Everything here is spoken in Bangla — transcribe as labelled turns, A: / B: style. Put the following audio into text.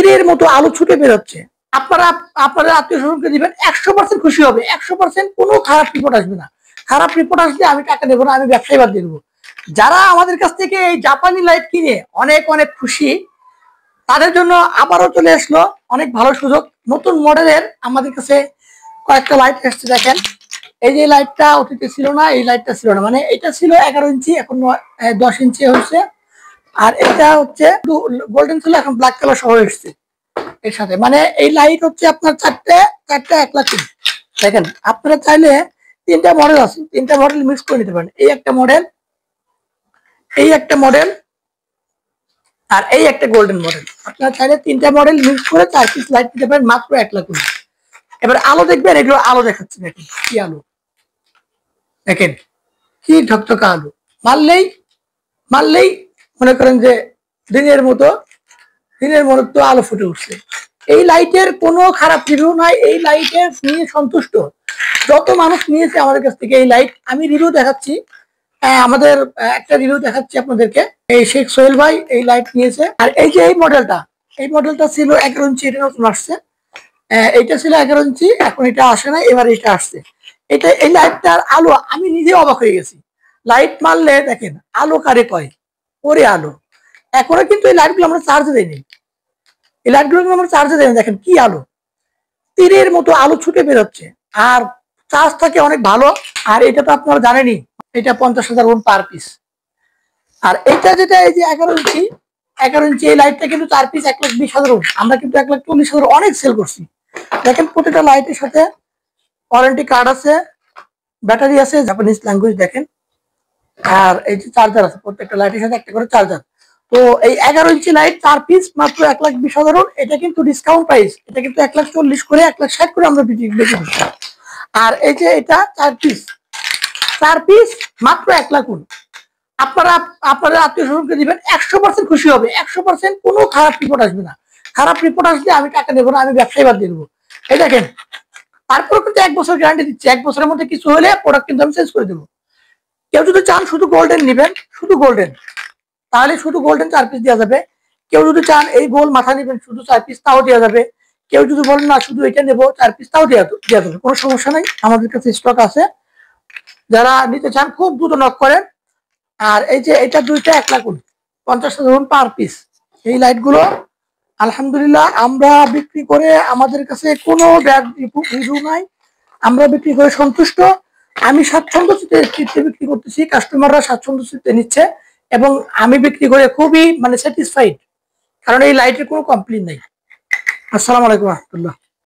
A: তীরের মতো আলো ছুটে বেরোচ্ছে। আপনারা আপনাদের আত্মীয় স্বজনকে দিবেন, 100% খুশি হবে, 100% কোনো খারাপ রিপোর্ট আসবে না। খারাপ রিপোর্ট আসলে আমি টাকা নেবো না, আমি ব্যবসায় বাদ দিয়ে দেবো। যারা আমাদের কাছ থেকে এই জাপানি লাইট কিনে অনেক অনেক খুশি, তাদের জন্য আবারও চলে আসলো অনেক ভালো সুযোগ। নতুন মডেলের আমাদের কাছে কয়েকটা লাইট এসছে। দেখেন, এই যে লাইটটা অতীতে ছিল না, এই লাইটটা ছিল না, মানে এটা ছিল 11 ইঞ্চি, এখন 10 ইঞ্চি হয়েছে। আর এটা হচ্ছে গোল্ডেন ছিল, এখন ব্ল্যাক কালার সহ এসছে এর সাথে। মানে এই লাইট হচ্ছে আপনার চারটে 1 লাখ। দেখেন, আপনারা চাইলে 3টা মডেল আছে, 3টা মডেল মিক্স করে নিতে পারেন। এই একটা মডেল, এই একটা মডেল, আর এই একটা গোল্ডেন মডেল। আপনারা চাইলে 3টা মডেল মিক্স করে 4 পিস লাইট দিতে পারেন মাত্র 1 লাখ। এবার আলো দেখবেন, এগুলো আলো দেখাচ্ছে। দেখেন কি আলো, দেখেন কি ঢকঢকা আলো। মারলেই মারলেই মনে করেন যে দিনের মতো আলো ফুটে উঠছে। এই লাইটের কোনো খারাপ রিভিউ নাই, এই লাইটের নিয়ে সন্তুষ্ট যত মানুষ নিয়েছে আমাদের কাছ থেকে এই লাইট। আমি রিভিউ দেখাচ্ছি, আমাদের একটা রিভিউ দেখাচ্ছি আপনাদেরকে। এই শেখ সোহেল ভাই এই লাইট নিয়েছে। আর এই যে এই মডেলটা ছিল 11 ইঞ্চি, এটা নতুন আসছে। এইটা ছিল 11 ইঞ্চি, এখন এটা আসে না, এবার এটা আসছে। এই লাইটটার আলো আমি নিজে অবাক হয়ে গেছি। লাইট মারলে দেখেন আলো কারে কয়, ওরে আলো। এখনো কিন্তু এই লাইটগুলো আমরা চার্জে দেইনি, এই লাইটগুলো আমরা চার্জে দেইনি। দেখেন কি আলো, তীরের মতো আলো ছুটে বেরোচ্ছে, আর চার্জ থাকে অনেক ভালো। আর এটা তো আপনারা জানেনই, এটা 50,000 ওহম পার পিস। আর এটা যেটা এই যে 11 ইঞ্চি এই লাইটটা কিন্তু 4 পিস 1,20,000 ওহম, আমরা কিন্তু 1,40,000 অনেক সেল করছি। দেখেন প্রতিটা লাইটের সাথে ওয়ারেন্টি কার্ড আছে, ব্যাটারি আছে, জাপানিজ ল্যাঙ্গুয়েজ দেখেন। আর এই যে চার্জার আছে, প্রত্যেকটা লাইটের সাথে একটা করে চার্জার। তো এই 11 ইঞ্চি লাইট 4 পিস মাত্র 1,20,000 ওহম। এটা কিন্তু ডিসকাউন্ট প্রাইস, এটা কিন্তু 1,40,000 করে 1,60,000 করে আমরা বিক্রি করছি। আর এই যে এটা 4 পিস মাত্র 1,00,000 ওহম। আপনারা আপনাদের আত্মীয় স্বজনকে দিবেন, 100% খুশি হবে, 100% কোনো খারাপ রিপোর্ট আসবে না। খারাপ রিপোর্ট আসলে আমি টাকা নেবো না, আমি ব্যবসায় বাদ দিয়ে দেবো। এই দেখেন, তারপরে কিন্তু 1 বছর গ্যারান্টি দিচ্ছি, 1 বছরের মধ্যে কিছু হলে প্রোডাক্ট কিন্তু আমি চেঞ্জ করে দেবো। কেউ যদি চান শুধু গোল্ডেন নেবেন, শুধু গোল্ডেন, তাহলে শুধু গোল্ডেন 4 পিস দেওয়া যাবে। কেউ যদি চান এই গোল মাথা নেবেন শুধু 4 পিস, তাও দেওয়া যাবে। কেউ যদি বলেন না শুধু এটা নেবো 4 পিস, তাও দেওয়া যাবে, কোনো সমস্যা নাই, আমাদের কাছে স্টক আছে। যারা নিতে চান খুব দ্রুত নক করেন। আর এই যে এটা দুইটা 1,50,000 ওহম পার পিস। এই লাইটগুলো আলহামদুলিল্লাহ আমরা বিক্রি করে, আমাদের কাছে কোনো ব্যাড রিভিউ নাই, আমরা বিক্রি করে সন্তুষ্ট। আমি স্বাচ্ছন্দ্য চিত্তে বিক্রি করতেছি, কাস্টমাররা স্বাচ্ছন্দ্য চিত্তে নিচ্ছে, এবং আমি বিক্রি করে খুবই মানে স্যাটিসফাইড, কারণ এই লাইটের কোনো কমপ্লেইন নাই। আসসালামু আলাইকুম রহমতুল্লাহ।